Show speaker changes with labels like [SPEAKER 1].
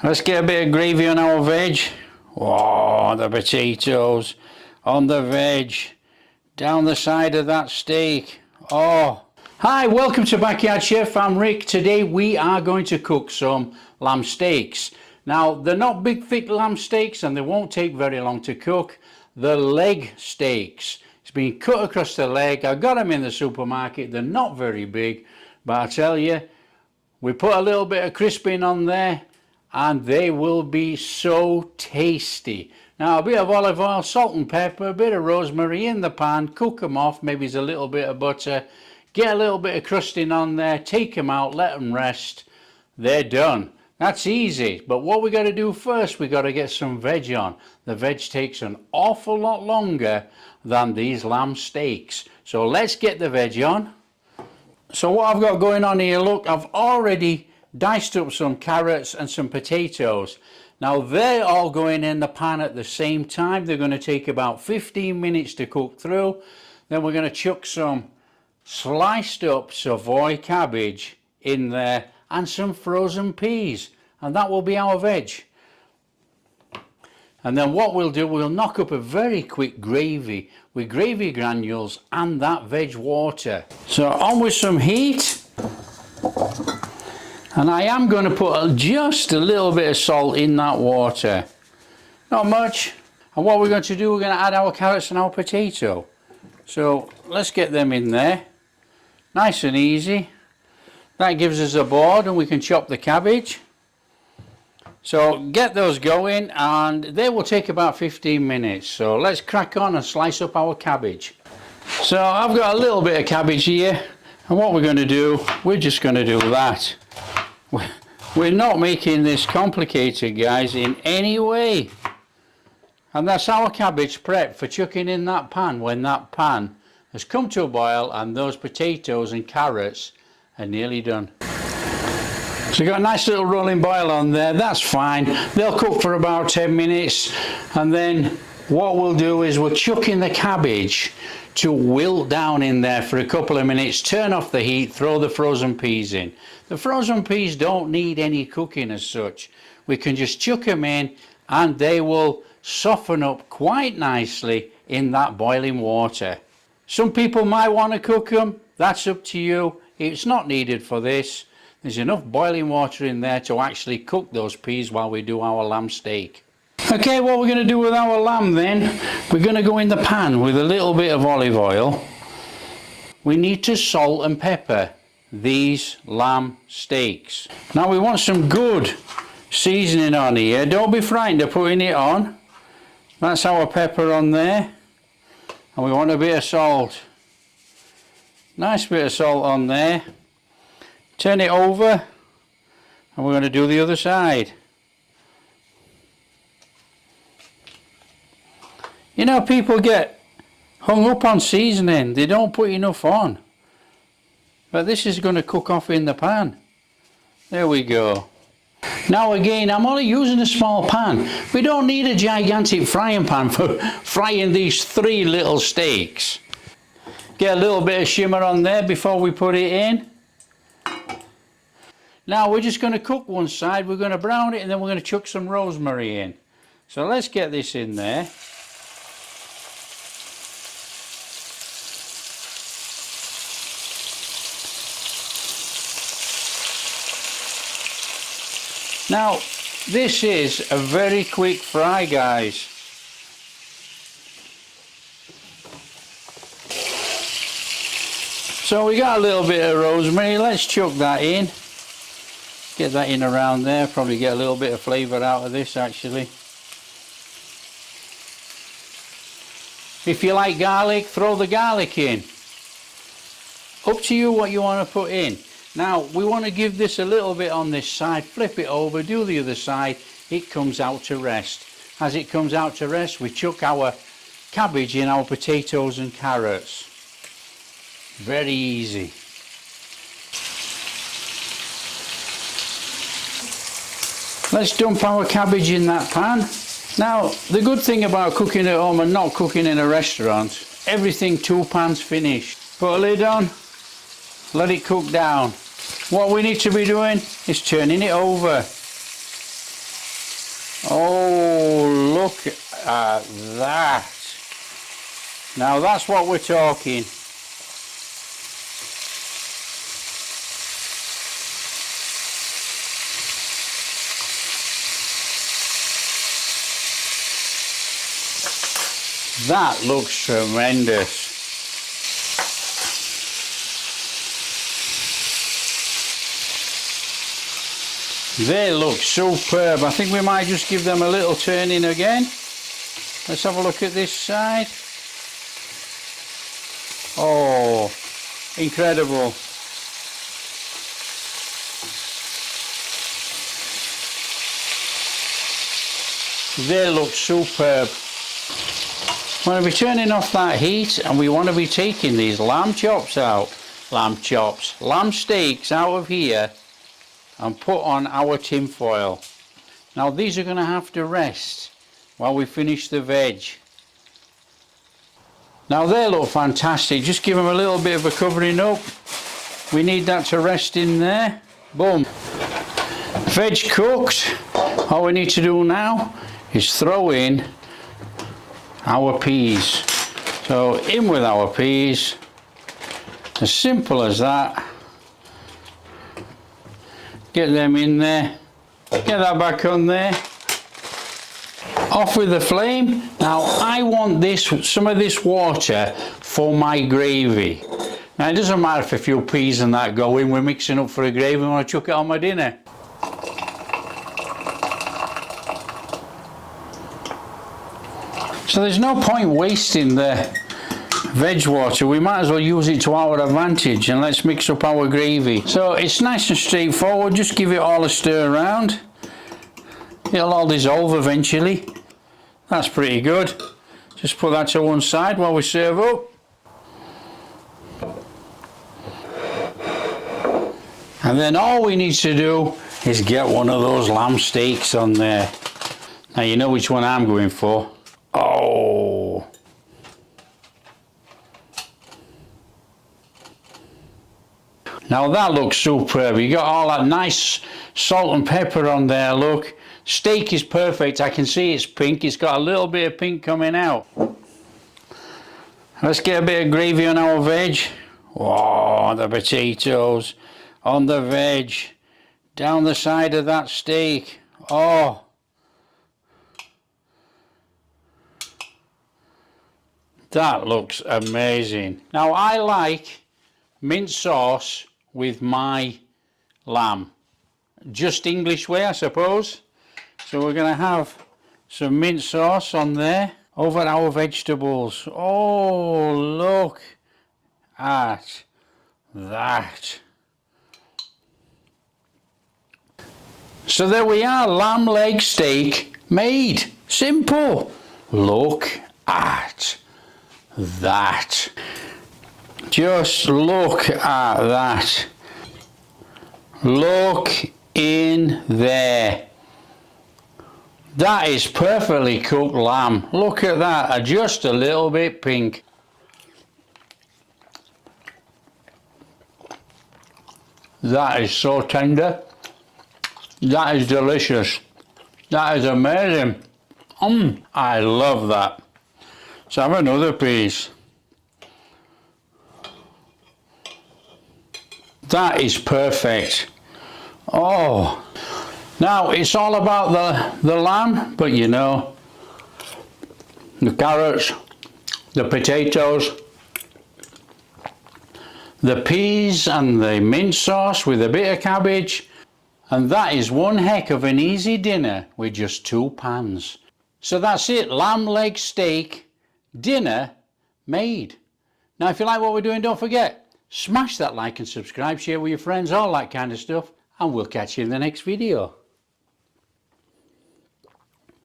[SPEAKER 1] Let's get a bit of gravy on our veg. Oh, the potatoes on the veg, down the side of that steak. Oh. Hi, welcome to Backyard Chef. I'm Rick. Today we are going to cook some lamb steaks. Now, they're not big thick lamb steaks and they won't take very long to cook. The leg steaks. It's been cut across the leg. I got them in the supermarket. They're not very big, but I tell you, we put a little bit of crisping on there and they will be so tasty. Now, a bit of olive oil, salt and pepper, a bit of rosemary in the pan, cook them off, maybe a little bit of butter, get a little bit of crusting on there, take them out, let them rest. They're done. That's easy, but what we got to do first, we got to get some veg on. The veg takes an awful lot longer than these lamb steaks. So let's get the veg on. So what I've got going on here, look, I've already diced up some carrots and some potatoes. Now they're all going in the pan at the same time. They're going to take about 15 minutes to cook through. Then we're going to chuck some sliced up Savoy cabbage in there and some frozen peas, and that will be our veg. And then what we'll do, we'll knock up a very quick gravy with gravy granules and that veg water. So on with some heat, and I am going to put just a little bit of salt in that water, not much. And what we're going to do, we're going to add our carrots and our potato. So let's get them in there, nice and easy. That gives us a board and we can chop the cabbage. So get those going and they will take about 15 minutes. So let's crack on and slice up our cabbage. So I've got a little bit of cabbage here, and what we're going to do, we're just going to do that. We're not making this complicated, guys, in any way. And that's our cabbage prep for chucking in that pan when that pan has come to a boil and those potatoes and carrots are nearly done. So you've got a nice little rolling boil on there, that's fine. They'll cook for about 10 minutes, and then what we'll do is we'll chuck in the cabbage to wilt down in there for a couple of minutes, turn off the heat, throw the frozen peas in. The frozen peas don't need any cooking as such. We can just chuck them in and they will soften up quite nicely in that boiling water. Some people might want to cook them, that's up to you. It's not needed for this. There's enough boiling water in there to actually cook those peas while we do our lamb steak. Okay, what we're going to do with our lamb then, we're going to go in the pan with a little bit of olive oil. We need to salt and pepper these lamb steaks. Now we want some good seasoning on here. Don't be frightened of putting it on. That's our pepper on there. And we want a bit of salt. Nice bit of salt on there. Turn it over and we're going to do the other side. You know, people get hung up on seasoning. They don't put enough on. But this is going to cook off in the pan. There we go. Now again, I'm only using a small pan. We don't need a gigantic frying pan for frying these 3 little steaks. Get a little bit of shimmer on there before we put it in. Now we're just going to cook one side, we're going to brown it, and then we're going to chuck some rosemary in. So let's get this in there. Now this is a very quick fry, guys. So we got a little bit of rosemary, let's chuck that in. Get that in around there, probably get a little bit of flavour out of this actually. If you like garlic, throw the garlic in. Up to you what you want to put in. Now we want to give this a little bit on this side, flip it over, do the other side, it comes out to rest. As it comes out to rest, we chuck our cabbage in, our potatoes and carrots. Very easy. Let's dump our cabbage in that pan. Now, the good thing about cooking at home and not cooking in a restaurant, everything 2 pans finished. Put a lid on, let it cook down. What we need to be doing is turning it over. Oh, look at that. Now that's what we're talking. That looks tremendous. They look superb. I think we might just give them a little turning again. Let's have a look at this side. Oh, incredible. They look superb. We're going to be turning off that heat, and we want to be taking these lamb chops out. Lamb steaks out of here and put on our tin foil. Now these are going to have to rest while we finish the veg. Now they look fantastic. Just give them a little bit of a covering up. We need that to rest in there. Boom. Veg cooked. All we need to do now is throw in our peas. So in with our peas. As simple as that. Get them in there. Get that back on there. Off with the flame. Now I want some of this water for my gravy. Now it doesn't matter if a few peas and that go in. We're mixing up for a gravy. I want to chuck it on my dinner. So there's no point wasting the veg water. We might as well use it to our advantage, and let's mix up our gravy. So it's nice and straightforward. Just give it all a stir around. It'll all dissolve eventually. That's pretty good. Just put that to one side while we serve up. And then all we need to do is get one of those lamb steaks on there. Now you know which one I'm going for. Oh, now that looks superb. You got all that nice salt and pepper on there. Look, steak is perfect. I can see it's pink. It's got a little bit of pink coming out. Let's get a bit of gravy on our veg. Oh, the potatoes on the veg, down the side of that steak. Oh, that looks amazing. Now I like mint sauce with my lamb. Just English way, I suppose. So we're going to have some mint sauce on there over our vegetables. Oh, look at that. So there we are, lamb leg steak made. Simple. Look at that. Just look at that. Look in there. That is perfectly cooked lamb. Look at that, just a little bit pink. That is so tender. That is delicious. That is amazing. I love that. Let's have another piece. That is perfect. Oh, now it's all about the lamb, but you know, the carrots, the potatoes, the peas and the mint sauce with a bit of cabbage, and that is one heck of an easy dinner with just 2 pans. So that's it, lamb leg steak dinner made. Now if you like what we're doing, don't forget, smash that like and subscribe, share with your friends, all that kind of stuff, and we'll catch you in the next video.